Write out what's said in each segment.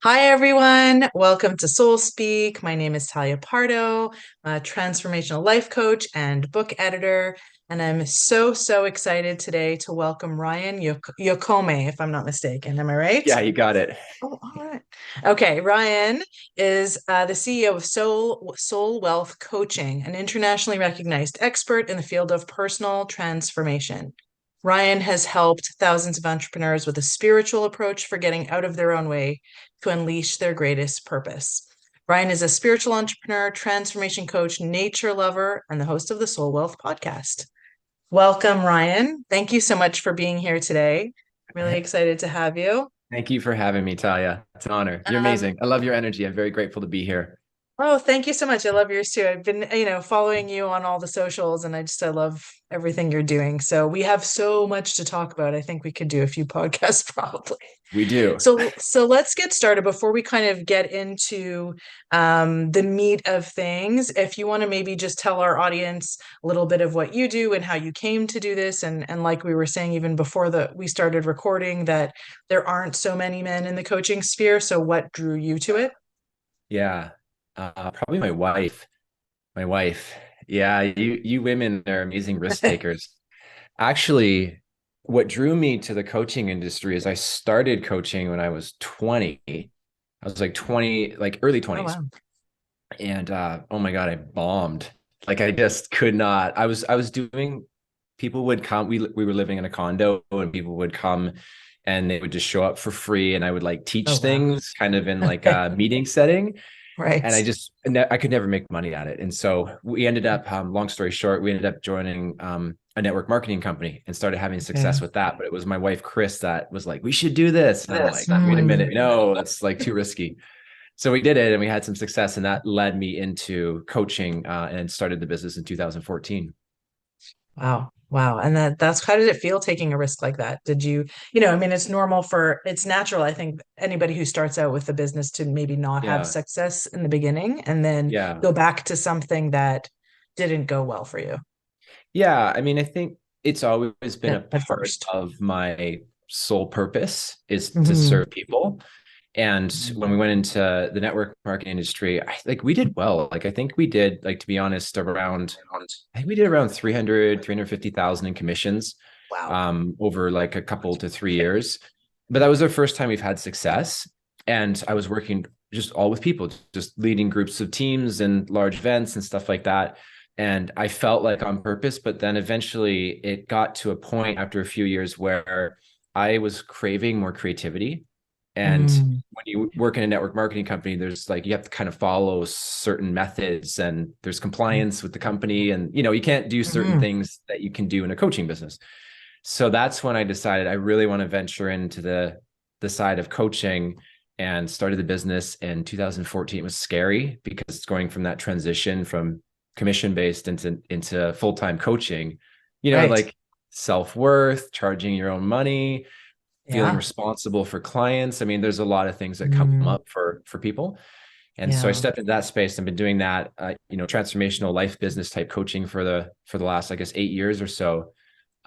Hi, everyone. Welcome to Soul Speak. My name is Talya Pardo, a transformational life coach and book editor. And I'm so excited today to welcome Ryan Yokome, if I'm not mistaken. Am I right? Yeah, you got it. Oh, all right. Okay, Ryan is the CEO of Soul Wealth Coaching, an internationally recognized expert in the field of personal transformation. Ryan has helped thousands of entrepreneurs with a spiritual approach for getting out of their own way to unleash their greatest purpose. Ryan is a spiritual entrepreneur, transformation coach, nature lover, and the host of the Soul Wealth podcast. Welcome, Ryan. Thank you so much for being here today. Really excited to have you. Thank you for having me, Talia. It's an honor. You're Um, amazing. I love your energy. I'm very grateful to be here. Oh, thank you so much. I love yours too. I've been, following you on all the socials and I love everything you're doing. So we have so much to talk about. I think we could do a few podcasts probably. We do. So let's get started before we kind of get into the meat of things. If you want to maybe just tell our audience a little bit of what you do and how you came to do this, and like we were saying even before we started recording, that there aren't so many men in the coaching sphere. So what drew you to it? Yeah. Probably my wife. My wife. Yeah, you women are amazing risk takers. Actually, what drew me to the coaching industry is I started coaching when I was 20. I was like 20, like early Oh 20s. wow. And oh my God, I bombed. Like I just could not. I was doing people would come. We were living in a condo and people would come and they would just show up for free and I would like Oh teach wow. things kind of in like a meeting setting Right. and I could never make money at it. And so we ended up, long story short, we ended up joining a network marketing company and started having Yeah. success with that. But it was my wife, Chris, that was like, we should do this. And I'm This. like, wait a minute. Mm. No, that's like too risky. So we did it and we had some success. And that led me into coaching and started the business in 2014. Wow. Wow. And that's how did it feel taking a risk like that? Did I mean, it's natural, I think, anybody who starts out with the business to maybe not have Yeah. success in the beginning and then Yeah. go back to something that didn't go well for you. Yeah. I mean, I think it's always been a At part first. of my sole purpose is to Hmm. serve people. And when we went into the network marketing industry, like we did well. Like I think we did, like to be honest, I think we did around 350,000 in commissions Wow. over like a couple to 3 years. But that was the first time we've had success. And I was working just all with people, just leading groups of teams and large events and stuff like that. And I felt like on purpose, but then eventually it got to a point after a few years where I was craving more creativity. And Mm. when you work in a network marketing company, there's like you have to kind of follow certain methods and there's compliance with the company. And you can't do certain Hmm. things that you can do in a coaching business. So that's when I decided I really want to venture into the side of coaching and started the business in 2014. It was scary because it's going from that transition from commission based into full-time coaching, Right. like self-worth, charging your own money, feeling Yeah. responsible for clients. I mean, there's a lot of things that come Mm. up for people. And so I Yeah. stepped into that space and been doing that, transformational life business type coaching for the last, I guess, 8 years or so.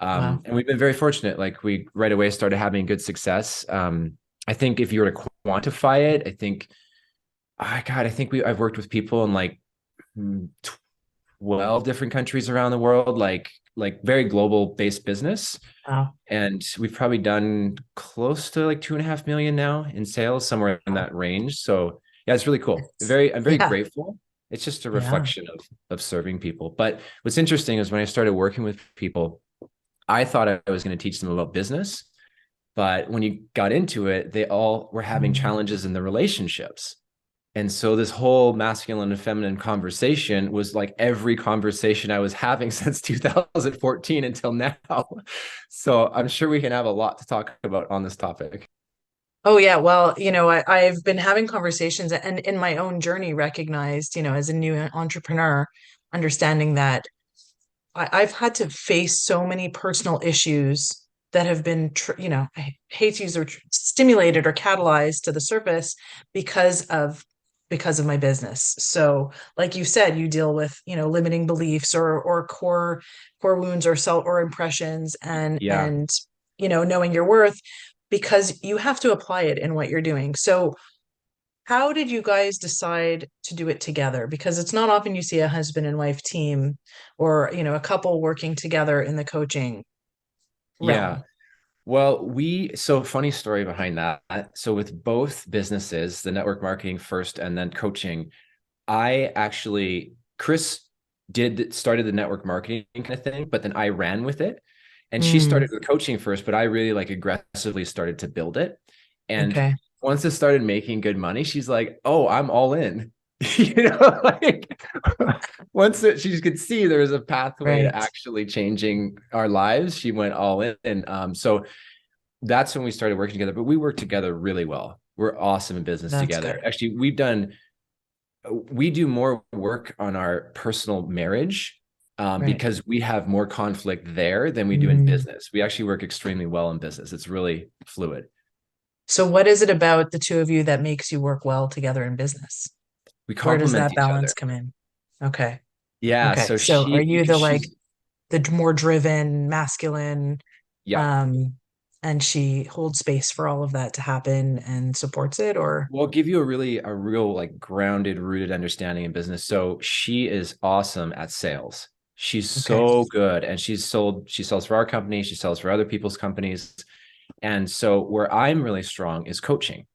Wow. And we've been very fortunate. Like we right away started having good success. I think if you were to quantify it, I think I've worked with people in like 12 different countries around the world, like very global based business. Wow. And we've probably done close to like 2.5 million now in sales, somewhere in Wow. that range. So yeah, it's really cool. I'm very Yeah. grateful. It's just a Yeah. reflection of serving people. But what's interesting is when I started working with people, I thought I was going to teach them about business. But when you got into it, they all were having Mm. challenges in the relationships. And so this whole masculine and feminine conversation was like every conversation I was having since 2014 until now. So I'm sure we can have a lot to talk about on this topic. Oh yeah, well, I've been having conversations and in my own journey recognized, as a new entrepreneur, understanding that I've had to face so many personal issues that have been, I hate to use the word stimulated or catalyzed to the surface because of because of my business. So, like you said, you deal with, limiting beliefs or core wounds or self or impressions Yeah. and knowing your worth because you have to apply it in what you're doing. So how did you guys decide to do it together? Because it's not often you see a husband and wife team or, a couple working together in the coaching Yeah. realm. Well, so funny story behind that. So with both businesses, the network marketing first and then coaching, Chris started the network marketing kind of thing, but then I ran with it. And she Mm, started the coaching first, but I really like aggressively started to build it. And okay. once it started making good money, she's like, "Oh, I'm all in." You know, like she could see there was a pathway to Right. actually changing our lives, she went all in. And so that's when we started working together, but we work together really well. We're awesome in business That's together. good. Actually, we do more work on our personal marriage Right. because we have more conflict there than we do in Mm. business. We actually work extremely well in business. It's really fluid. So what is it about the two of you that makes you work well together in business? We Where does complement that each balance other. come in? Okay. Yeah. Okay. So So are you the like she's, the more driven, masculine, yeah. um, and she holds space for all of that to happen and supports it, or Well, I'll give you a real like grounded, rooted understanding in business. So she is awesome at sales. She's okay. so good. And she sells for our company, she sells for other people's companies. And so where I'm really strong is coaching.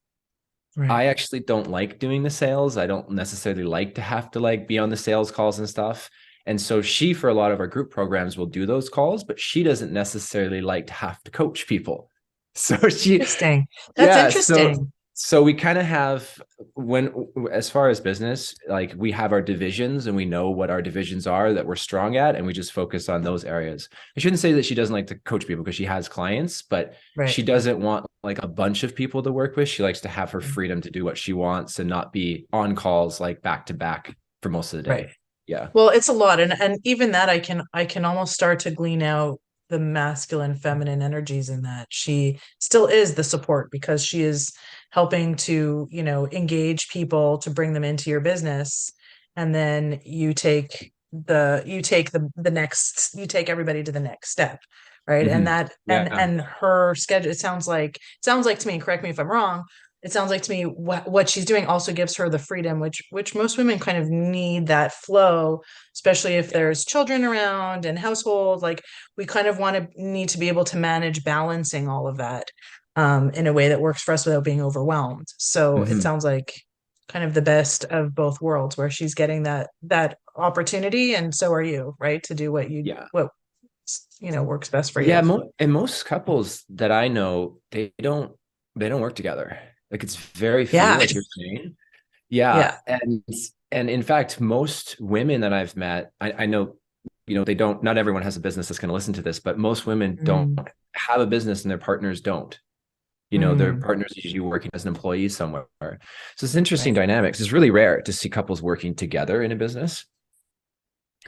Right. I actually don't like doing the sales. I don't necessarily like to have to like be on the sales calls and stuff. And so she, for a lot of our group programs, will do those calls, but she doesn't necessarily like to have to coach people. So Interesting. That's yeah, so interesting. we kind of have when as far as business, like we have our divisions and we know what our divisions are that we're strong at, and we just focus on those areas. I shouldn't say that she doesn't like to coach people because she has clients, but Right. she doesn't want like a bunch of people to work with. She likes to have her freedom to do what she wants and not be on calls like back to back for most of the Right. day. Yeah. Well, it's a lot, and even that I can almost start to glean out the masculine, feminine energies in that. She still is the support because she is helping to, engage people to bring them into your business, and then you take everybody to the next step, right? And Hmm. that Yeah. and her schedule, it sounds like to me, and correct me if I'm wrong, it sounds like to me what she's doing also gives her the freedom which most women kind of need, that flow, especially if Yeah. there's children around and household. Like, we kind of need to be able to manage balancing all of that, in a way that works for us without being overwhelmed. So it Hmm. sounds like kind of the best of both worlds, where she's getting that opportunity, and so are you, right, to do Yeah. what works best for Yeah, you. and most couples that I know, they don't work together. Like it's very few, Yeah. like you're saying. Yeah, Yeah. and in fact, most women that I've met, I know, they don't. Not everyone has a business that's going to listen to this, but most women don't Mm, have a business, and their partners don't. Their mm, partners usually working as an employee somewhere. So it's interesting right. dynamics. It's really rare to see couples working together in a business.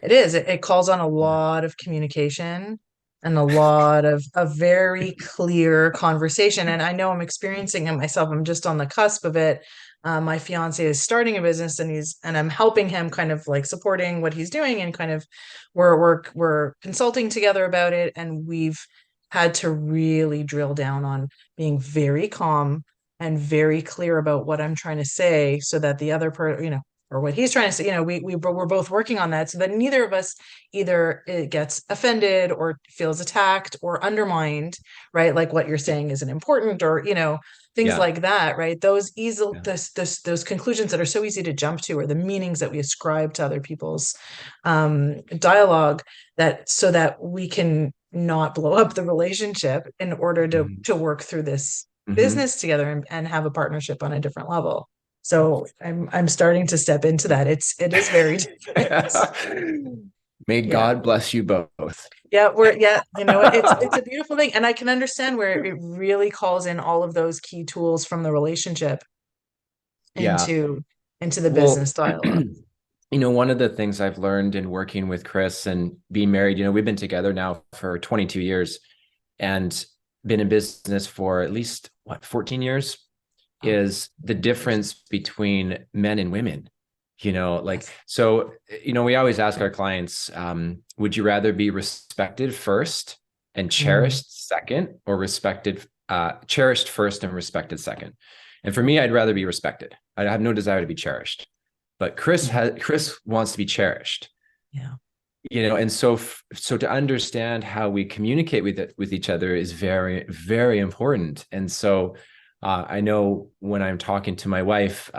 It is. It calls on a lot of communication and a lot of a very clear conversation. And I know I'm experiencing it myself. I'm just on the cusp of it. My fiance is starting a business, and I'm helping him, kind of like supporting what he's doing, and kind of we're consulting together about it. And we've had to really drill down on being very calm and very clear about what I'm trying to say, so that the other or what he's trying to say, we're both working on that, so that neither of us either it gets offended or feels attacked or undermined, right? Like, what you're saying isn't important, or things Yeah. like that, right? Those easy Yeah. those conclusions that are so easy to jump to, or the meanings that we ascribe to other people's dialogue, that so that we can not blow up the relationship in order to Hmm. work through this Hmm. business together, and have a partnership on a different level. So I'm starting to step into that. It is very different. May Yeah. God bless you both. Yeah, it's a beautiful thing. And I can understand where it really calls in all of those key tools from the relationship Yeah. into the Well, business dialogue. one of the things I've learned in working with Chris and being married, we've been together now for 22 years and been in business for at least 14 years, Oh, is the difference between men and women. Like, yes. so, we always ask our clients, would you rather be respected first and Mm, cherished second, or cherished first and respected second? And for me, I'd rather be respected. I have no desire to be cherished. But Yeah. Chris wants to be cherished. Yeah. And so to understand how we communicate with each other is very, very important. And so I know when I'm talking to my wife,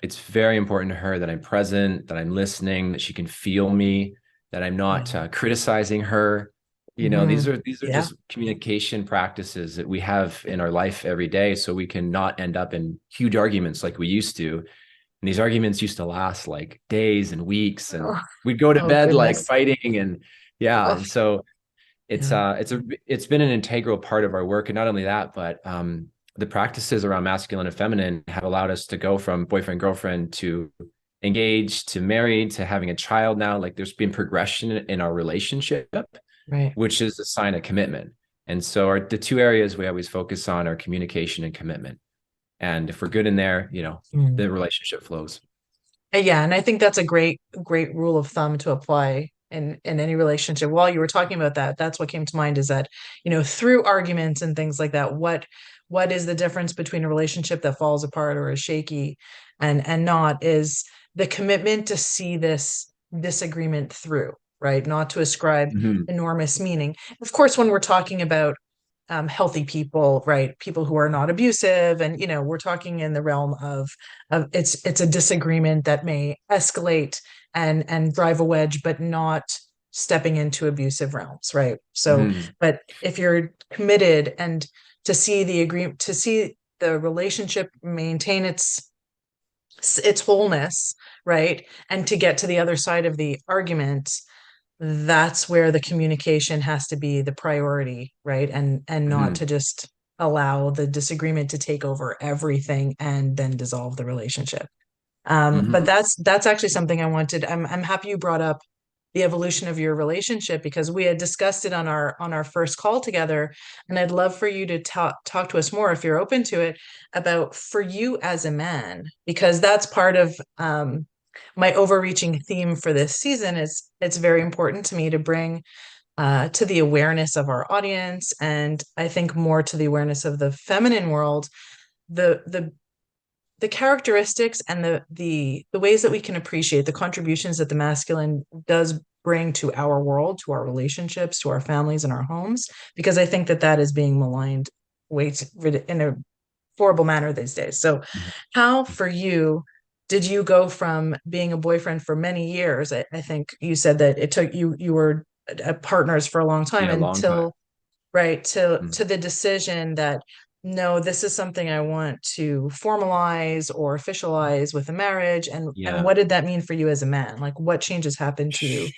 it's very important to her that I'm present, that I'm listening, that she can feel me, that I'm not Yeah. criticizing her. Hmm. These are Yeah. just communication practices that we have in our life every day, so we can not end up in huge arguments like we used to. And these arguments used to last like days and weeks, and Oh, we'd go to oh bed like goodness. fighting. And yeah, Oh, and so yeah. it's been an integral part of our work. And not only that, but the practices around masculine and feminine have allowed us to go from boyfriend girlfriend to engaged to married to having a child now. Like, there's been progression in our relationship, Right. which is a sign of commitment. And so the two areas we always focus on are communication and commitment. And if we're good in there, Mm. the relationship flows. Yeah, and I think that's a great rule of thumb to apply in any relationship. While you were talking about that, that's what came to mind is that, through arguments and things like that, what is the difference between a relationship that falls apart or is shaky and not is the commitment to see this disagreement through, right? Not to ascribe Mhm. enormous meaning. Of course, when we're talking about healthy people, right? People who are not abusive, and we're talking in the realm of it's a disagreement that may escalate and drive a wedge, but not stepping into abusive realms, right? So, Mhm. but if you're committed and to see the relationship maintain its wholeness, right, and to get to the other side of the argument, that's where the communication has to be the priority, right? And not to Mhm. just allow the disagreement to take over everything and then dissolve the relationship. But Mhm. that's actually something I wanted. I'm happy you brought up the evolution of your relationship because we had discussed it on our first call together, and I'd love for you to talk to us more if you're open to it about for you as a man, because that's part of my overreaching theme for this season is it's very important to me to bring to the awareness of our audience, and I think more to the awareness of the feminine world, the the characteristics and the ways that we can appreciate the contributions that the masculine does bring to our world, to our relationships, to our families and our homes, because I think that that is being maligned in a horrible manner these days. So, Mhm. how for you did you go from being a boyfriend for many years? I think you said that it took you were partners for a long time Yeah, a long time. until right Mhm. to the decision that no, this is something I want to formalize or officialize with a marriage. And Yeah. what did that mean for you as a man? Like what changes happened to you?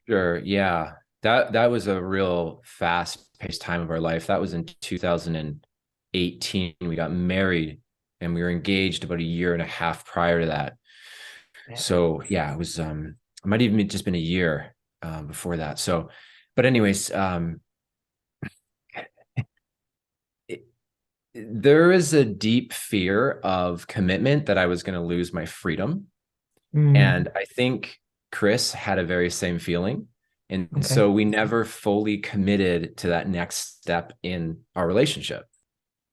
Sure. Yeah. That was a real fast-paced time of our life. That was in 2018. We got married and we were engaged about a year and a half prior to that. Yeah. So yeah, it was it might even just been a year before that. So, but anyways, it, there is a deep fear of commitment that I was going to lose my freedom. Mm, And I think Chris had a very same feeling. And okay. so we never fully committed to that next step in our relationship.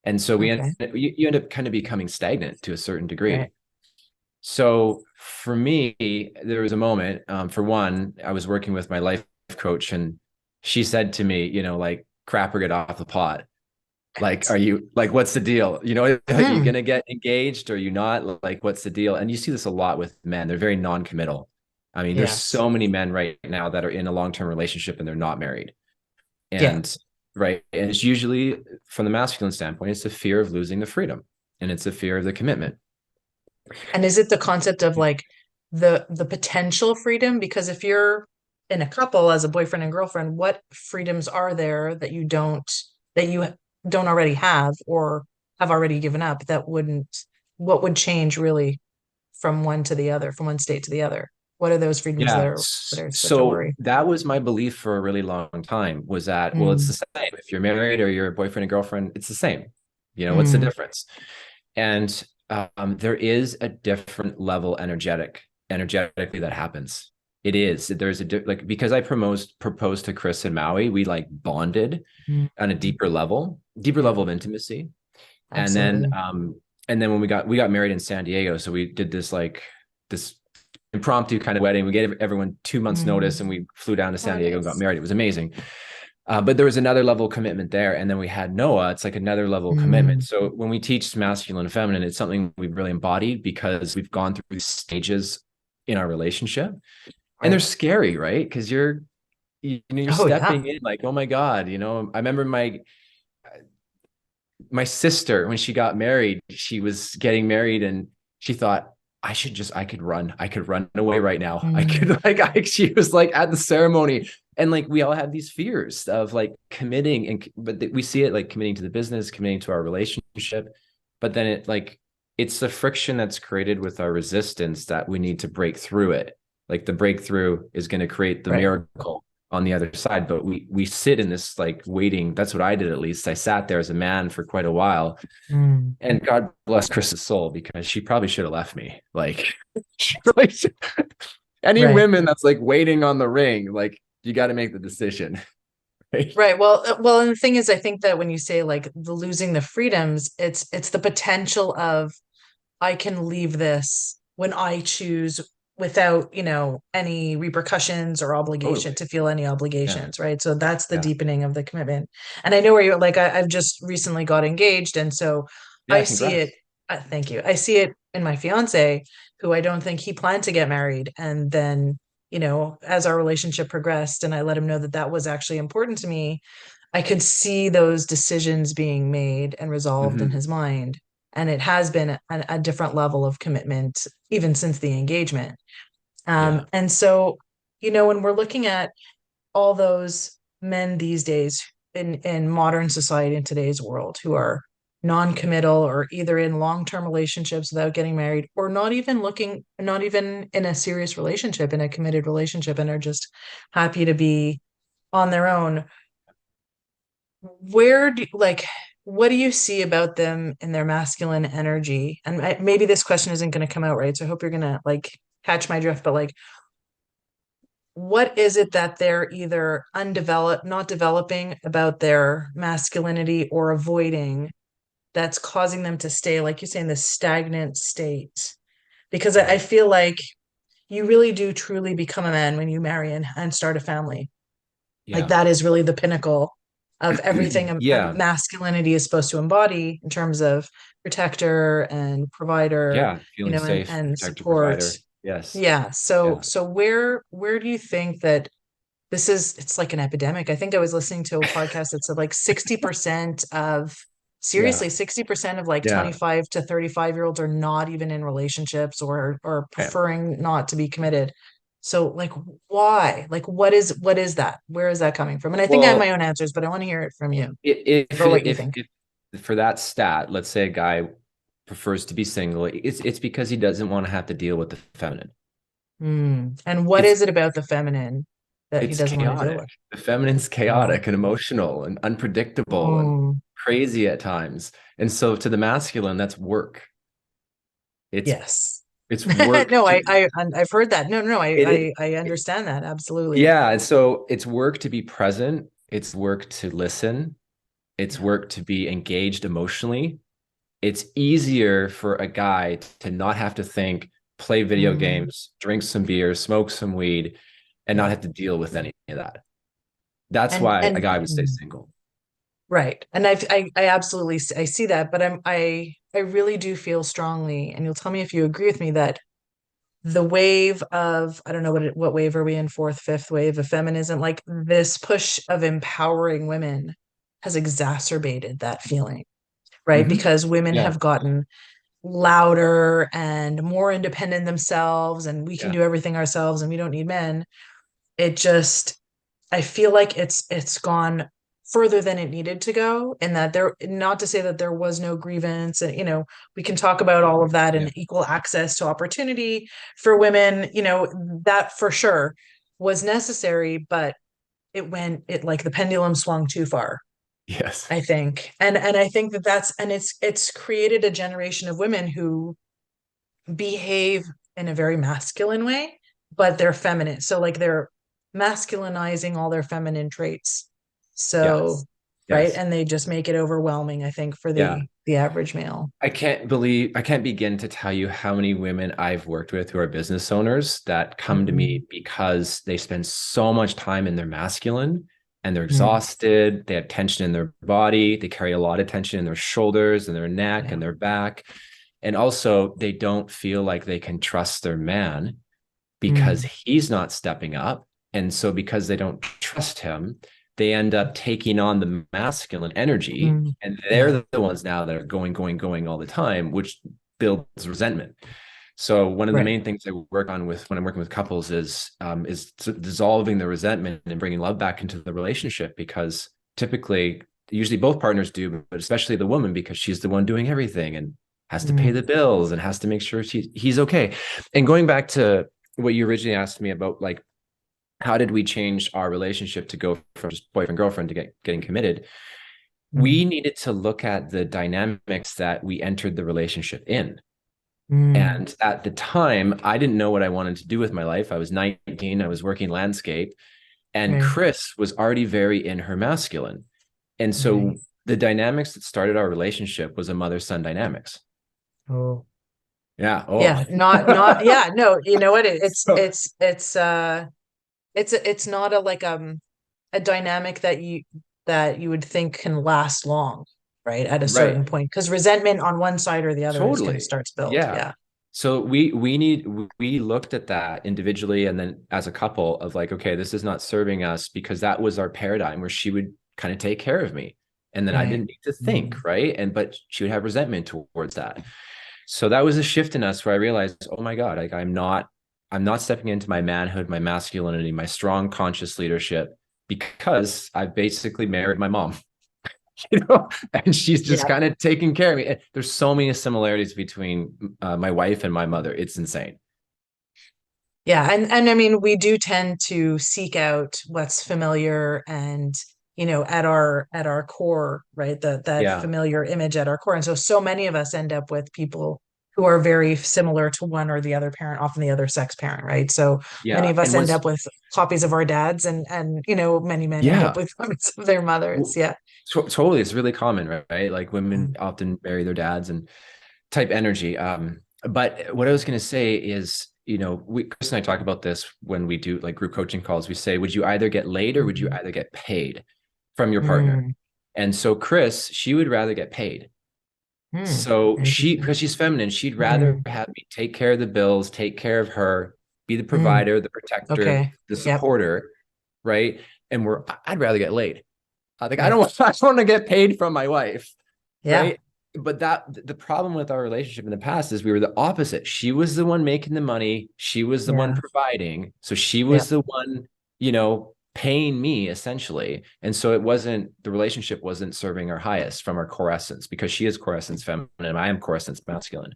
And so Okay. you end up kind of becoming stagnant to a certain Right. degree. So for me, there was a moment, for one, I was working with my life coach and she said to me, like, crap or get off the pot. Like, are you like, what's the deal? Are you Hmm. going to get engaged or are you not? Like, what's the deal? And you see this a lot with men. They're very non-committal. I mean, there's Yes. so many men right now that are in a long-term relationship and they're not married. Yeah. And right. And it's usually from the masculine standpoint, it's a fear of losing the freedom and it's a fear of the commitment. And is it the concept of like the potential freedom? Because if you're in a couple as a boyfriend and girlfriend, what freedoms are there that you don't already have or have already given up that wouldn't what would change really from one to the other, from one state to the other? What are those freedoms Yeah. that are such a So worry? that was my belief for a really long time was that, well, it's the Mm, same. If you're married or you're a boyfriend and girlfriend, it's the same. What's the mm, difference? And there is a different level energetically that happens. It is. There's like, because I proposed to Chris in Maui, we like bonded mm. on a deeper level Yeah, of intimacy. And then absolutely. And then when we got married in San Diego, so we did this impromptu kind of wedding. We gave everyone 2 months notice, and Mm. we flew down to Oh, San Diego and got nice. married. It was amazing. But there was another level of commitment there. And then we had Noah. It's like another level of commitment. Mm. So when we teach masculine and feminine, it's something we've really embodied because we've gone through these stages in our relationship. And they're Right. scary, right? Because you're Oh, yeah. stepping in like, oh my God, I remember my sister, when she got married, she was getting married and she thought, I could run away right now. I Mm. could she was like at the ceremony, and like we all have these fears of like committing, but we see it like committing to the business, committing to our relationship, but then it's the friction that's created with our resistance that we need to break through it. Like the breakthrough is going to create the Right. miracle on the other side, but we sit in this like waiting. That's what I did. At least I sat there as a man for quite a while, Mm. and God bless Chris's soul, because she probably should have left me. Like, like any Right. women that's like waiting on the ring, like you got to make the decision. Right. Right. Well, and the thing is, I think that when you say like the losing the freedoms, it's the potential of I can leave this when I choose without, any repercussions or obligation Totally. to feel any Yeah. obligations, right? So that's the Yeah. deepening of the commitment. And I know where you're like, I've just recently got engaged. And so I Yeah. see it. Congrats. Thank you. I see it in my fiance, who I don't think he planned to get married. And then, as our relationship progressed and I let him know that that was actually important to me, I could see those decisions being made and resolved in Mm-hmm. his mind. And it has been a different level of commitment even since the engagement. Yeah. And so, when we're looking at all those men these days in modern society in today's world who are non-committal or either in long-term relationships without getting married or not even in a serious relationship, in a committed relationship, and are just happy to be on their own, where do like what do you see about them in their masculine energy? And maybe this question isn't going to come out right, so I hope you're going to like catch my drift, but like what is it that they're either undeveloped, not developing about their masculinity or avoiding, that's causing them to stay, like you say, in this stagnant state? Because I Right. feel like you really do truly become a man when you marry and start a family. Like Yeah. that is really the pinnacle of everything a Yeah. masculinity is supposed to embody in terms of protector and provider, Yeah. Feeling safe, and protector, support. provider. Yes. Yeah. So Yeah. so where do you think that it's like an epidemic? I think I was listening to a podcast that said like 60% of Yeah. seriously 60% of like Yeah. 25 to 35-year-olds are not even in relationships or Yeah. preferring not to be committed. So like why? Like what is that? Where is that coming from? And I think I have my Well, own answers, but I want to hear it from you if or what you think. if for that stat, let's say a guy prefers to be single, it's because he doesn't want to have to deal with the feminine. And what It's is it about the feminine that he it's doesn't want to deal chaotic. with? The feminine's Oh. chaotic and emotional and unpredictable and Mm, crazy at times. And so to the masculine, that's work. It's yes. it's work No, to I've heard that. No, no, no, it, I understand that absolutely. yeah. And so it's work to be present, it's work to listen, it's Yeah. work to be engaged emotionally. It's easier for a guy to not have to think, play video Mm, games, drink some beer, smoke some weed, and not yeah. have to deal with any of that. That's And why a and guy would stay single. right. And I absolutely I see that, but I really do feel strongly, and you'll tell me if you agree with me, that the wave of, I don't know what wave are we in, fourth, fifth wave of feminism, like this push of empowering women has exacerbated that feeling, right? Mm-hmm. Because women Yeah. have gotten louder and more independent themselves, and we can Yeah. do everything ourselves and we don't need men. It just, I feel like it's gone further than it needed to go, and that there, not to say that there was no grievance, and we can talk about all of that, Yeah. and equal access to opportunity for women, that for sure was necessary, but it like the pendulum swung too far, Yes. I think. And I think that it's created a generation of women who behave in a very masculine way, but they're feminine. So like they're masculinizing all their feminine traits. So Yes. right? Yes. And they just make it overwhelming, I think, for Yeah. the average male. I can't begin to tell you how many women I've worked with who are business owners that come to Mm, me because they spend so much time in their masculine and they're mm, exhausted. They have tension in their body. They carry a lot of tension in their shoulders and their neck yeah. and their back. And also, they don't feel like they can trust their man because Mm, he's not stepping up. And so, because they don't trust him, they end up taking on the masculine energy. mm, And yeah. they're the ones now that are going all the time, which builds resentment. So one of the Right. main things I work on with when I'm working with couples is dissolving the resentment and bringing love back into the relationship, because typically, usually both partners do, but especially the woman, because she's the one doing everything and has to pay Mm, the bills and has to make sure he's okay. And going back to what you originally asked me about, like, how did we change our relationship to go from just boyfriend girlfriend to getting committed? mm, We needed to look at the dynamics that we entered the relationship in. mm, And at the time, I didn't know what I wanted to do with my life. I was 19, I was working landscape, and right. Chris was already very in her masculine. And Right. so the dynamics that started our relationship was a mother-son dynamics. Oh. Yeah. Yeah. Oh. Yeah. No, you know what? So, It's not a dynamic that you would think can last long, right? At a right. certain point, because resentment on one side or the other is going to Totally. start to build. Yeah. Yeah. So we looked at that individually and then as a couple of like, okay, this is not serving us, because that was our paradigm where she would kind of take care of me. And then I Right. didn't need to Mm, think, right? And but she would have resentment towards that. So that was a shift in us where I realized, oh my God, like I'm not stepping into my manhood, my masculinity, my strong conscious leadership, because I basically married my mom. And she's just yeah. kind of taking care of me. There's so many similarities between my wife and my mother. It's insane. Yeah. And I mean, we do tend to seek out what's familiar and, at our core, right? That Yeah. familiar image at our core. And so many of us end up with people who are very similar to one or the other parent, often the other sex parent, right? So many Yeah. of us And end once, up with copies of our dads and many men end up yeah, with copies of their mothers. Yeah. totally. It's really common, right? Like women Mm, often marry their dads and type energy. But what I was going to say is, Chris and I talk about this when we do like group coaching calls. We say, would you either get laid or would you mhm, either get paid from your partner? mm, And so Chris, she would rather get paid. mm. So Interesting. because she's feminine, she'd rather Mm, have me take care of the bills, take care of her, be the mm. provider, the protector, Okay. the Yep. supporter, right? And I'd rather get laid. I think I Right. don't want, I don't want to get paid from my wife, Yeah. right? But the problem with our relationship in the past is we were the opposite. She was the one making the money, she was the one Yeah. providing, so she was Yep. the one, paying me essentially. And so the relationship wasn't serving our highest from our core essence, because she is core essence feminine, I am core essence masculine.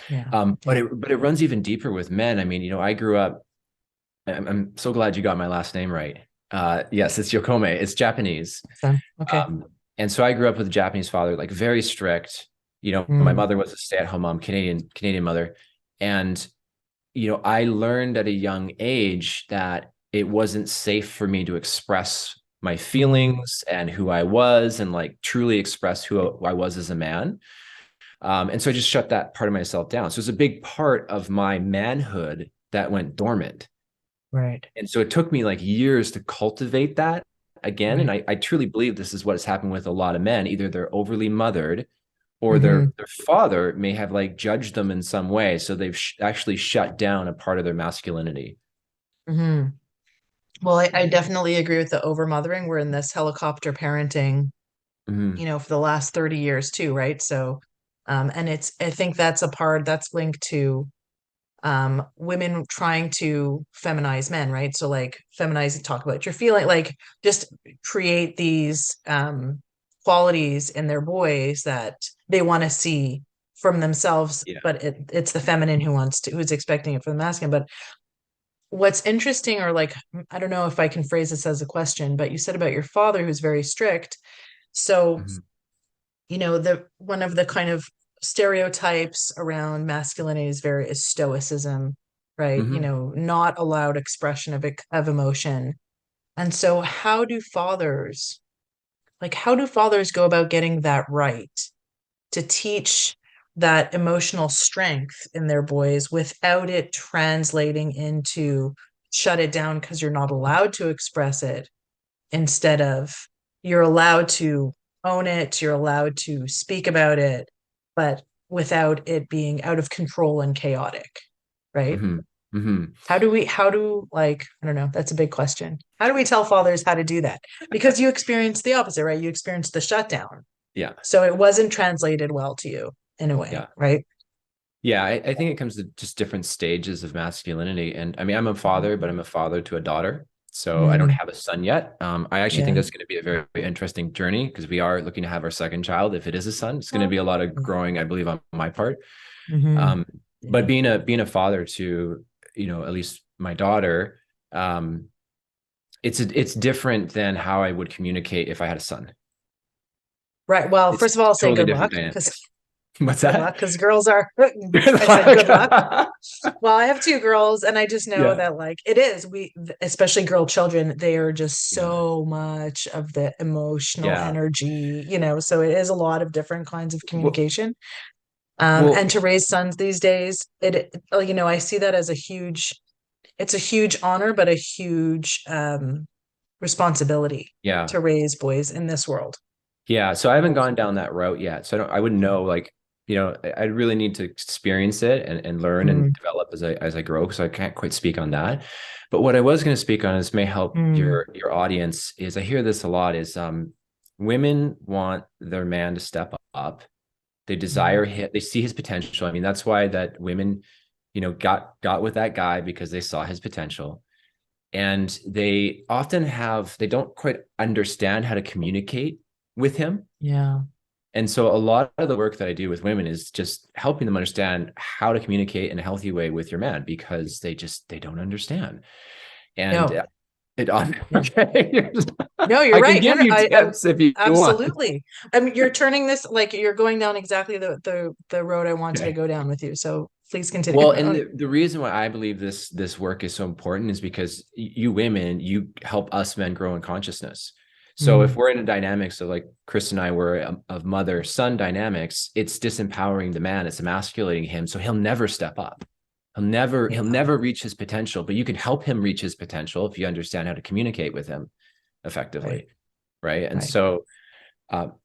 Yeah. But Yeah. it runs even deeper with men. I mean, I grew up. I'm so glad you got my last name right. Yes, it's Yokome. It's Japanese. So, okay. And so I grew up with a Japanese father, like very strict. My Mm, mother was a stay-at-home mom, Canadian mother. And, I learned at a young age that it wasn't safe for me to express my mm, feelings and who I was and like truly express who I was as a man. And so I just shut that part of myself down. So it's a big part of my manhood that went dormant. right. And so it took me like years to cultivate that again. And Right. I truly believe this is what has happened with a lot of men. Either they're overly mothered or Hmm. their father may have like judged them in some way. So they've actually shut down a part of their masculinity. Hmm. Well, I definitely agree with the overmothering. We're in this helicopter parenting, Mm-hmm. for the last 30 years too, right? So, and I think that's a part that's linked to women trying to feminize men, right? So like feminize, talk about your feeling, like just create these qualities in their boys that they want to see from themselves, Yeah. but it's the feminine who's expecting it from the masculine. But what's interesting, or like, I don't know if I can phrase this as a question, but you said about your father who's very strict. So Mm-hmm. the one of the kind of stereotypes around masculinity is stoicism, right? Mm-hmm. Not allowed expression of emotion. And so how do fathers like how do fathers go about getting that right to teach that emotional strength in their boys without it translating into shut it down because you're not allowed to express it, instead of you're allowed to own it, you're allowed to speak about it, but without it being out of control and chaotic, right? Hmm. Hmm. How do, like, I don't know, that's a big question. How do we tell fathers how to do that? Because you experienced the opposite, right? You experienced the shutdown. Yeah. So it wasn't translated well to you in a way, Yeah. right? Yeah, I think it comes to just different stages of masculinity. And I mean, I'm a father, but I'm a father to a daughter. So I don't Mm, have a son yet. I actually think yeah. that's going to be a very, very interesting journey because we are looking to have our second child. If it is a son, it's going to be a lot of growing, I believe, on my part. Mm-hmm. Um, but Yeah. being a father to, at least my daughter, it's different than how I would communicate if I had a son. Right. Well, It's first of all, I'll say totally good different luck because dynamics. What's good luck that? because girls are, I said good luck. Well, I have two girls, and I just know Yeah. that, like, it is, especially girl children, they are just Yeah. so much of the emotional Yeah. energy, so it is a lot of different kinds of Well, communication. well, And to raise sons these days, I see that as it's a huge honor, but a huge responsibility yeah. to raise boys in this world. Yeah. So I haven't gone down that route yet. So I wouldn't know, like, I really need to experience it and learn and Mm, develop as I grow. So I can't quite speak on that. But what I was going to speak on is may help mm, your audience is I hear this a lot is women want their man to step up. They mm, desire him, they see his potential. I mean, that's why that women, got with that guy because they saw his potential. And they don't quite understand how to communicate with him. yeah. And so a lot of the work that I do with women is just helping them understand how to communicate in a healthy way with your man because they don't understand. And No. it Yeah. okay. No, you're I can right. No, give no, you I'm tips if you want. absolutely. You're turning this, like, you're going down exactly the road I wanted to Okay. go down with you. So please continue. Well, and the reason why I believe this work is so important is because you women, you help us men grow in consciousness. So if Mm, we're in a dynamic, so like Chris and I were of mother-son dynamics, it's disempowering the man, it's emasculating him, so he'll never step up. He'll yeah, never reach his potential, but you can help him reach his potential if you understand how to communicate with him right, effectively, right? And right. so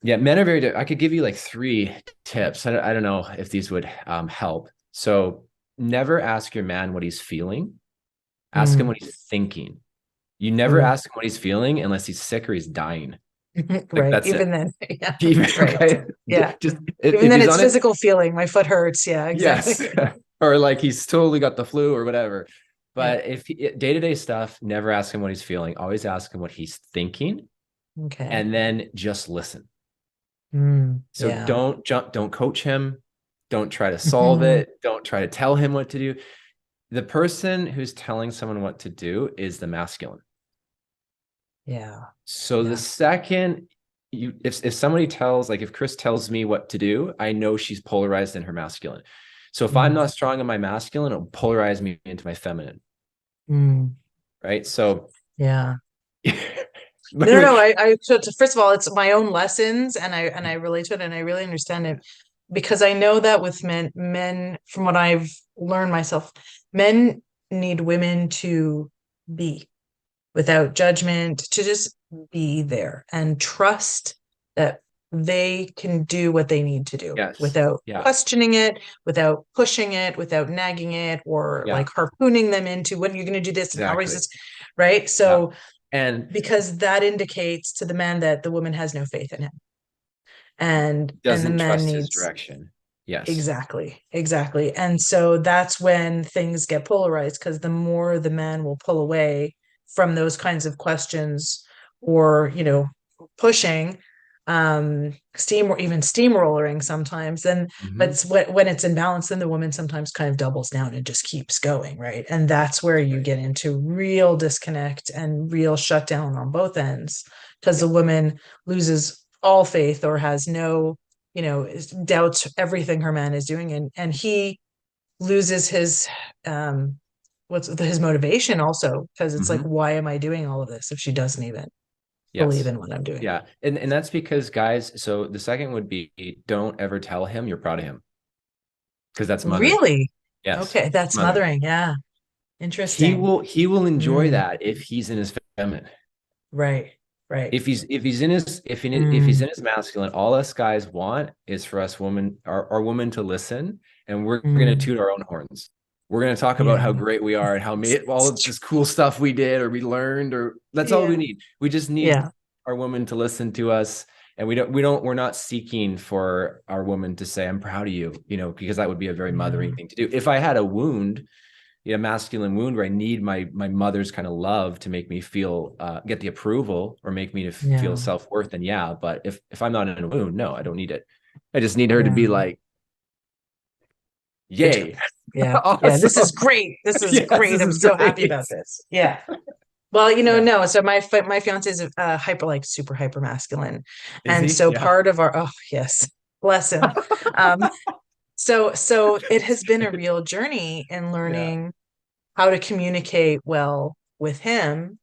yeah, men are very. I could give you like three tips. I don't know if these would help. So never ask your man what he's feeling. Ask him Mm, what he's thinking. You never mm. ask him what he's feeling unless he's sick or he's dying. Like Right. that's it. Even then, yeah, Even right. right. Yeah. Just Even if then he's it's on it, physical feeling. My foot hurts. Yeah, exactly. yes. Or like he's totally got the flu or whatever. Yeah. But if day-to-day stuff, never ask him what he's feeling. Always ask him what he's thinking, Okay. and then just listen. So Yeah. don't jump, don't coach him, don't try to solve Mhm. it, don't try to tell him what to do. The person who's telling someone what to do is the masculine. Yeah. So the Yeah. second if somebody tells, like if Chris tells me what to do, I know she's polarized in her masculine. So if I'm Mm, not strong in my masculine, it'll polarize me into my feminine, mm, right? So yeah. No, no, but no. So first of all, it's my own lessons, and I relate to it, and I really understand it because I know that with men, from what I've learned myself, men need women to be without judgment, to just be there and trust that they can do what they need to do yes, without yeah, questioning it, without pushing it, without nagging it, or yeah, like harpooning them into when you're going to do this and how is exactly, this, right? yeah, So and because that indicates to the man that the woman has no faith in him, and the doesn't man trust his needs. direction. Yes, Exactly, exactly. And so that's when things get polarized because the more the man will pull away from those kinds of questions, or, pushing, steam, or even steamrolling sometimes, then, but hmm, it's when it's in balance, then the woman sometimes kind of doubles down and just keeps going, right? And that's where you right, get into real disconnect and real shutdown on both ends because yeah, the woman loses all faith or has no, doubts everything her man is doing, and he loses his, what's his motivation also, because it's like, hmm, why am I doing all of this if she doesn't even, believe Yes. in what I'm doing. Yeah. And that's because guys, so the second would be don't ever tell him you're proud of him because that's mothering. Really? Yes. Okay, that's Mothering. mothering. Yeah, He interesting. will he will enjoy Mm, that if he's in his feminine. right, right. If he's Mm, in his masculine, all us guys want is for us women, our women to listen, and we're gonna mm, toot our own horns. We're gonna talk about how yeah, great we are and how made all of this cool stuff we did or we learned, or that's all we yeah, need. We just need yeah, our women to listen to us. And we're not seeking for our woman to say, I'm proud of you, because that would be a very mothering yeah, thing to do. If I had a wound, masculine wound where I need my mother's kind of love to make me feel get the approval or make me to feel yeah, self-worth, then yeah. But if I'm not in a wound, no, I don't need it. I just need her to be yeah. like, Good job. yay. Yeah, yeah. This is Awesome. great. This is Yes, great. this I'm is so happy great. about this. Yeah. Well, Yeah. no. So my fiance is hyper like super hyper masculine, Is and he? so Yeah. part of our yes, bless him. Um, so it has been a real journey in Yeah. learning how to communicate well with him.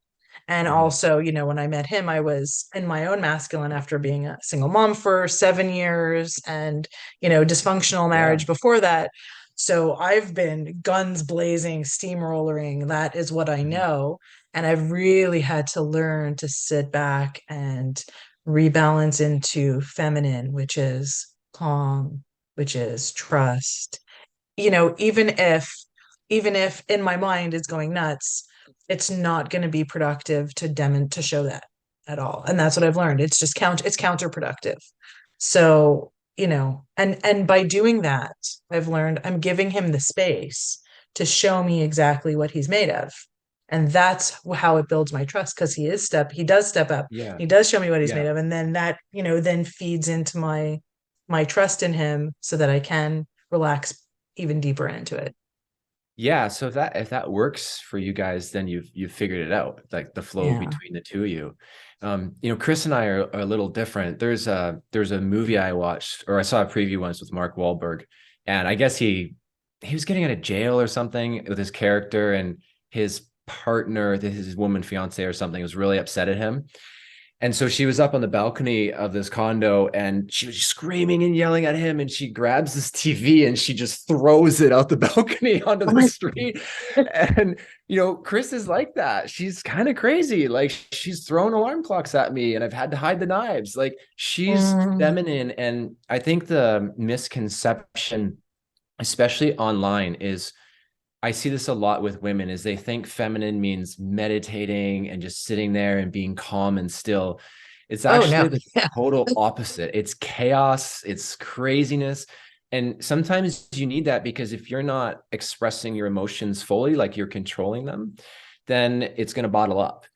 And Mhm. also, when I met him, I was in my own masculine after being a single mom for 7 years and, dysfunctional Yeah. marriage before that. So I've been guns blazing, steamrollering. That is what I Mhm. know. And I've really had to learn to sit back and rebalance into feminine, which is calm, which is trust. Even if in my mind it's going nuts, it's not going to be productive to show that at all. And that's what I've learned. It's counterproductive. So, and by doing that, I've learned I'm giving him the space to show me exactly what he's made of. And that's how it builds my trust because he does step up. Yeah. He does show me what he's Yeah. made of. And then that, then feeds into my trust in him so that I can relax even deeper into it. Yeah, so if that works for you guys, then you've figured it out, like the flow Yeah. between the two of you. Chris and I are a little different. There's a movie I watched, or I saw a preview once with Mark Wahlberg, and I guess he was getting out of jail or something with his character, and his partner, his woman fiance or something, was really upset at him. And so she was up on the balcony of this condo and she was screaming and yelling at him. And she grabs this TV and she just throws it out the balcony onto Oh the my, street. And, Chris is like that. She's kind of crazy. Like she's thrown alarm clocks at me and I've had to hide the knives. Like she's mm, feminine. And I think the misconception, especially online, is I see this a lot with women is they think feminine means meditating and just sitting there and being calm and still. It's oh actually no. the Yeah. total opposite. It's chaos, it's craziness. And sometimes you need that because if you're not expressing your emotions fully, like you're controlling them, then it's going to bottle up.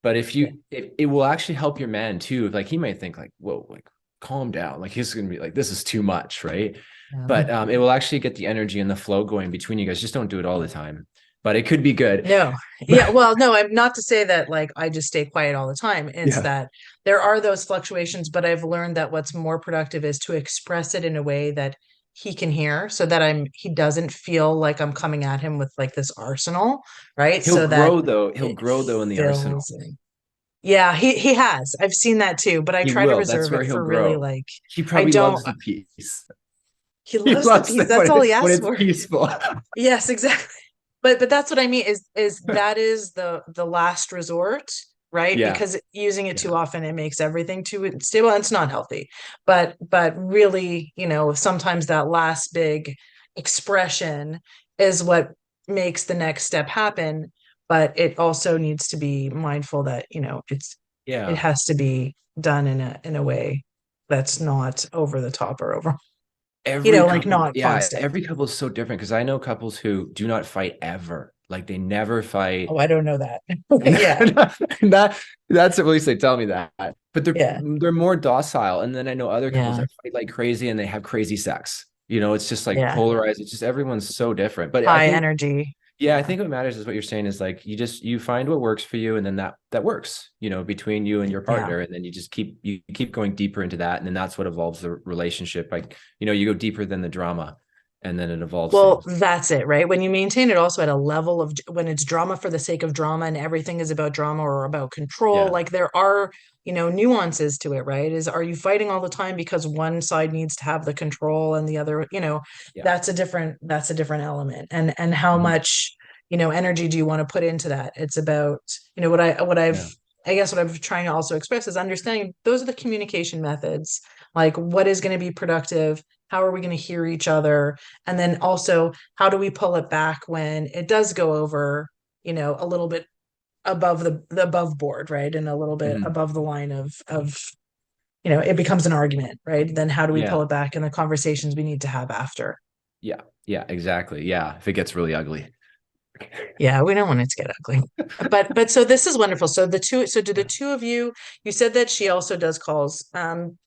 But if Yeah. you, it will actually help your man too. Like he might think like, whoa, like calm down. Like he's going to be like, this is too much, right? Yeah. But it will actually get the energy and the flow going between you guys. Just don't do it all the time, but it could be good. No. Yeah. Well, no, I'm not to say that like I just stay quiet all the time. It's Yeah, that there are those fluctuations, but I've learned that what's more productive is to express it in a way that he can hear so that he doesn't feel like I'm coming at him with like this arsenal, right? he'll So that grow though. He'll it grow though in the arsenal. fills in. Yeah, he has. I've seen that too, but I He try to will. That's reserve where it he'll for really grow. like He I probably don't loves the peace. he He loves the loves peace. it That's all he when asks it's for. peaceful. Yes, exactly. But that's what I mean is that is the last resort, right? Yeah, Because using it too yeah, often it makes everything too stable and it's not healthy. But really, sometimes that last big expression is what makes the next step happen. But it also needs to be mindful that, it yeah. has to be done in a way that's not over the top or over, Every like couple, not yeah, constant. every couple is so different because I know couples who do not fight ever. Like they never fight. Oh, I don't know that. And Yeah. that's at least they tell me that. But they're Yeah. they're more docile. And then I know other couples Yeah. that fight like crazy and they have crazy sex. It's just like Yeah. polarized. It's just everyone's so different. But I High think, energy. yeah, I Yeah. think what matters is what you're saying is like you find what works for you, and then that works, between you and your Yeah. partner, and then you keep going deeper into that, and then that's what evolves the relationship. Like, you go deeper than the drama. and then it evolves Well, things. that's it, right? When you maintain it also at a level of when it's drama for the sake of drama and everything is about drama or about control, Yeah. like there are, nuances to it, right? Are you fighting all the time because one side needs to have the control and the other, Yeah. that's a different element. And how Mhm. much, energy do you want to put into that? It's about, what I've Yeah. I guess what I'm trying to also express is understanding those are the communication methods. Like what is going to be productive? How are we going to hear each other? And then also, how do we pull it back when it does go over, a little bit above the above board, right? And a little bit Mhm. above the line of, it becomes an argument, right? Then how do we pull Yeah. it back in the conversations we need to have after? Yeah. Yeah. Exactly. Yeah. If it gets really ugly. Yeah, we don't want it to get ugly. But so this is wonderful. So do the Yeah. two of you, you said that she also does calls.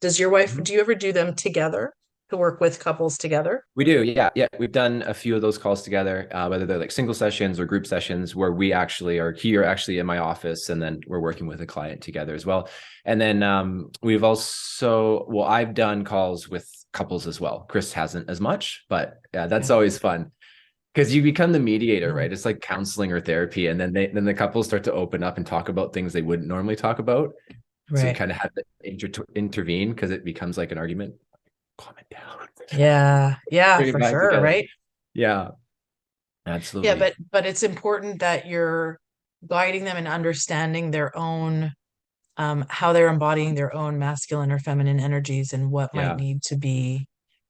Does your wife, Mhm. do you ever do them together to work with couples together? We do, yeah, yeah. We've done a few of those calls together, whether they're like single sessions or group sessions, where we actually are here, actually in my office, and then we're working with a client together as well. And then we've also, well, I've done calls with couples as well. Chris hasn't as much, but yeah, that's Okay. always fun because you become the mediator, Yeah. right? It's like counseling or therapy, and then the couples start to open up and talk about things they wouldn't normally talk about. So you Right. kind of have to intervene because it becomes like an argument. Calm it down. Yeah. Yeah, Bring it for back sure, together. right? Yeah, Yeah, absolutely. but it's important that you're guiding them and understanding their own how they're embodying their own masculine or feminine energies and what might Yeah. need to be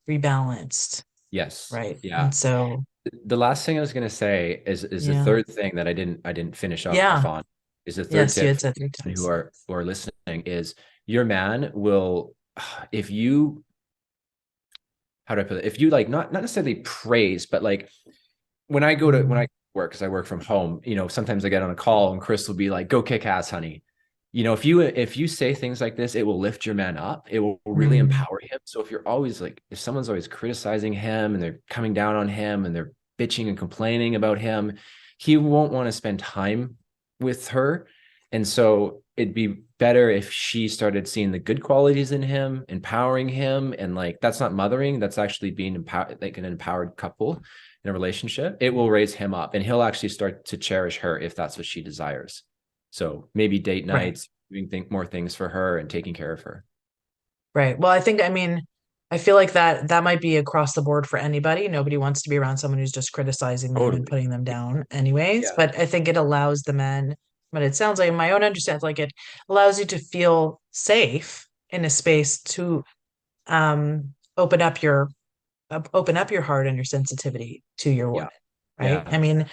rebalanced, Yes. right? Yeah. And so, The last thing I was gonna say is the yeah. third thing that I didn't finish off Yeah. on is the third Yes, you tip had for said three men times. who are listening is your man will if you how do I put it? If you like not necessarily praise, but like when I Mm, work, because I work from home, sometimes I get on a call and Chris will be like, "Go kick ass, honey." If you say things like this, it will lift your man up. It will really mm, empower him. So if you're always like, if someone's always criticizing him and they're coming down on him and they're bitching and complaining about him, he won't want to spend time with her. And so it'd be better if she started seeing the good qualities in him, empowering him. And like, that's not mothering, that's actually being empowered, like an empowered couple in a relationship. It will raise him up and he'll actually start to cherish her if that's what she desires. So maybe date right. nights, doing more things for her and taking care of her. Right. Well, I feel like that might be across the board for anybody. Nobody wants to be around someone who's just criticizing them and Totally. putting them down anyways. Yeah. But I think it allows the men, but it sounds like my own understanding, like it allows you to feel safe in a space to open up your heart and your sensitivity to your woman, Yeah. right? Yeah.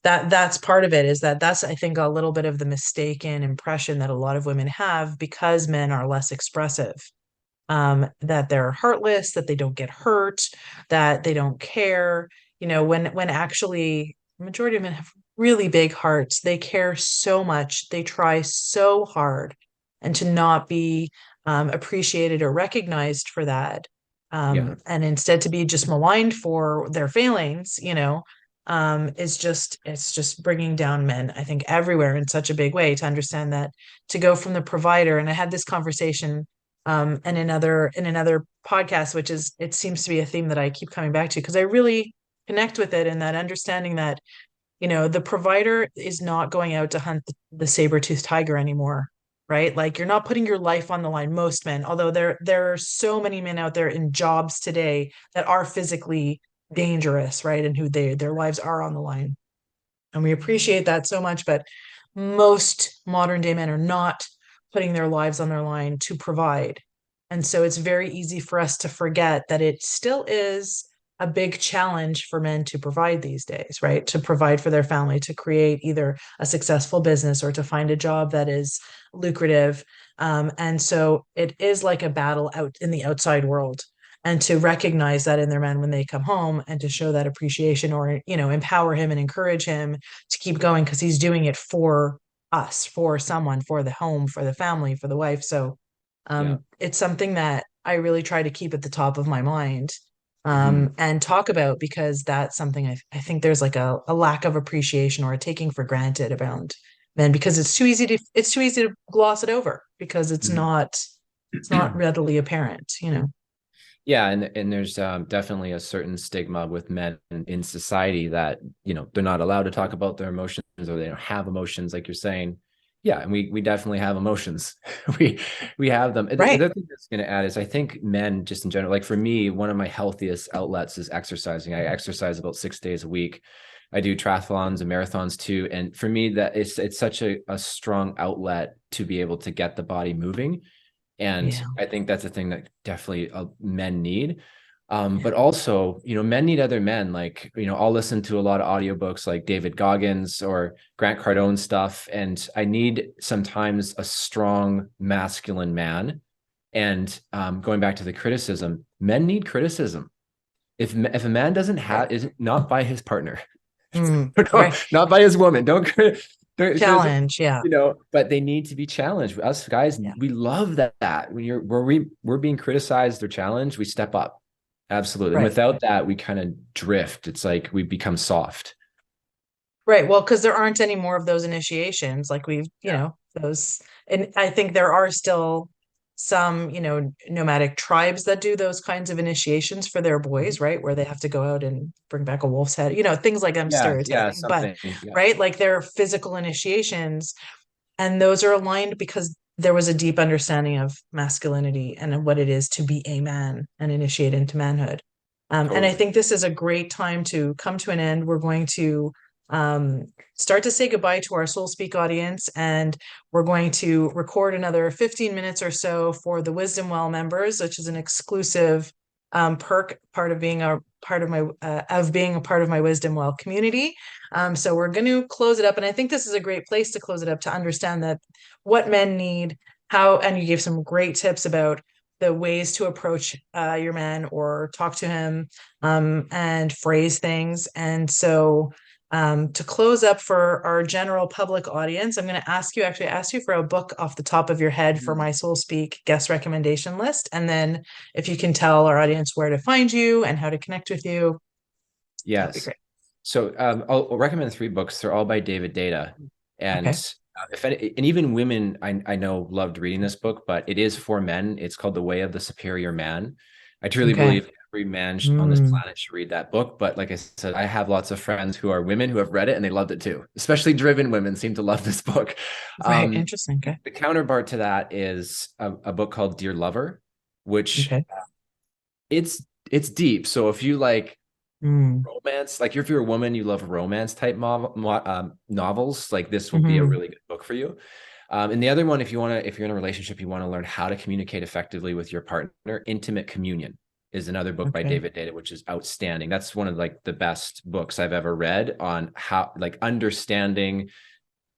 That's part of it is that's I think a little bit of the mistaken impression that a lot of women have because men are less expressive, that they're heartless, that they don't get hurt, that they don't care. When actually the majority of men have really big hearts. They care so much. They try so hard, and to not be appreciated or recognized for that, Yeah. and instead to be just maligned for their failings, it's just bringing down men. I think everywhere in such a big way to understand that to go from the provider. And I had this conversation and in another podcast, which is it seems to be a theme that I keep coming back to because I really connect with it and that understanding that the provider is not going out to hunt the saber-toothed tiger anymore, right? Like you're not putting your life on the line. Most men, although there are so many men out there in jobs today that are physically dangerous, right? And who their lives are on the line. And we appreciate that so much, but most modern day men are not putting their lives on their line to provide. And so it's very easy for us to forget that it still is a big challenge for men to provide these days, right? To provide for their family, to create either a successful business or to find a job that is lucrative. And so it is like a battle out in the outside world. And to recognize that in their men when they come home and to show that appreciation or, empower him and encourage him to keep going because he's doing it for us, for someone, for the home, for the family, for the wife. So Yeah. it's something that I really try to keep at the top of my mind, Mhm. and talk about because that's something I think there's like a lack of appreciation or a taking for granted around men because it's too easy to gloss it over because it's Mhm. not readily apparent. Yeah, and there's definitely a certain stigma with men in society that, you know, they're not allowed to talk about their emotions or they don't have emotions, like you're saying. Yeah, and we definitely have emotions. we we have them. The Right. other thing that's going to add is I think men just in general, like for me, one of my healthiest outlets is exercising. I exercise about 6 days a week. I do triathlons and marathons too, and for me, that it's such a strong outlet to be able to get the body moving, and Yeah. I think that's a thing that definitely men need. But also, you know, men need other men. Like, you know, I'll listen to a lot of audiobooks like David Goggins or Grant Cardone stuff. And I need sometimes a strong masculine man. And going back to the criticism, men need criticism. If a man doesn't Right. have, is not by his partner, no, Right. not by his woman. Don't there's, Challenge. Yeah. you know, but they need to be challenged. Us guys, Yeah. we love that. When we're being criticized or challenged, we step up. Absolutely. And Right. without that, we kind of drift. It's like we become soft. Right. Well, because there aren't any more of those initiations like we've, Yeah. those, and I think there are still some, nomadic tribes that do those kinds of initiations for their boys, right? Where they have to go out and bring back a wolf's head, things like I'm Yeah. Yeah. stereotyping, but Something. Yeah. right, like they're physical initiations, and those are aligned because there was a deep understanding of masculinity and what it is to be a man and initiate into manhood. And I Totally. think this is a great time to come to an end. We're going to start to say goodbye to our Soul Speak audience, and we're going to record another 15 minutes or so for the Wisdom Well members, which is an exclusive perk, part of being a part of my of being a part of my Wisdom Well community. So we're going to close it up, and I think this is a great place to close it up to understand that what men need, how, and you gave some great tips about the ways to approach your man or talk to him, and phrase things. And so to close up for our general public audience, I'm going to ask you for a book off the top of your head for my Soul Speak guest recommendation list. And then if you can tell our audience where to find you and how to connect with you, that would be Yes. great. So I'll recommend three books. They're all by David Data, and Okay. if any, and even women I know loved reading this book, but it is for men. It's called The Way of the Superior Man. I truly Okay. believe every man on this Mm, planet should read that book. But like I said, I have lots of friends who are women who have read it and they loved it too. Especially driven women seem to love this book. right. Um, Interesting. Okay. the counterpart to that is a book called Dear Lover, which Okay. it's deep. So if you like Mm, romance, like if you're a woman, you love romance type novels, like this will be a hmm. really good book for you. And the other one, if you're in a relationship, you want to learn how to communicate effectively with your partner, Intimate Communion is another book by Okay. David Data, which is outstanding. That's one of like the best books I've ever read on how like understanding.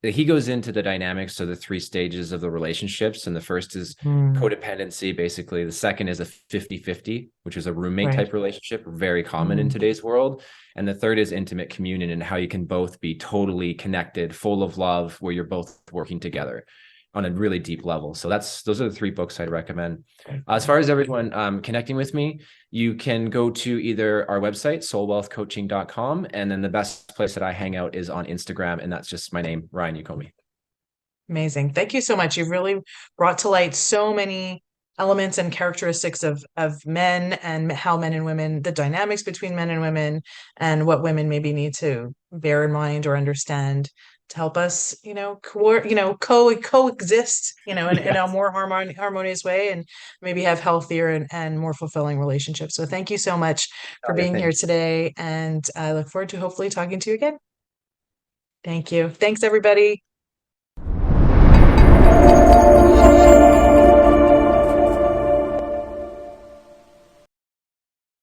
He goes into the dynamics of the three stages of the relationships. And the first is Mm, codependency, basically. The second is a 50-50, which is a roommate right. type relationship, very common in Mm. today's world. And the third is intimate communion and how you can both be totally connected, full of love, where you're both working together on a really deep level. So those are the three books I'd recommend. As far as everyone connecting with me, you can go to either our website, soulwealthcoaching.com, and then the best place that I hang out is on Instagram, and that's just my name, Ryan Yokome. Amazing. Thank you so much. You've really brought to light so many elements and characteristics of men and how men and women, the dynamics between men and women, and what women maybe need to bear in mind or understand to help us, coexist, in a Yes. more harmonious way, and maybe have healthier and more fulfilling relationships. So thank you so much for Talya, being here thank you. today, and I look forward to hopefully talking to you again. Thank you. Thanks, everybody.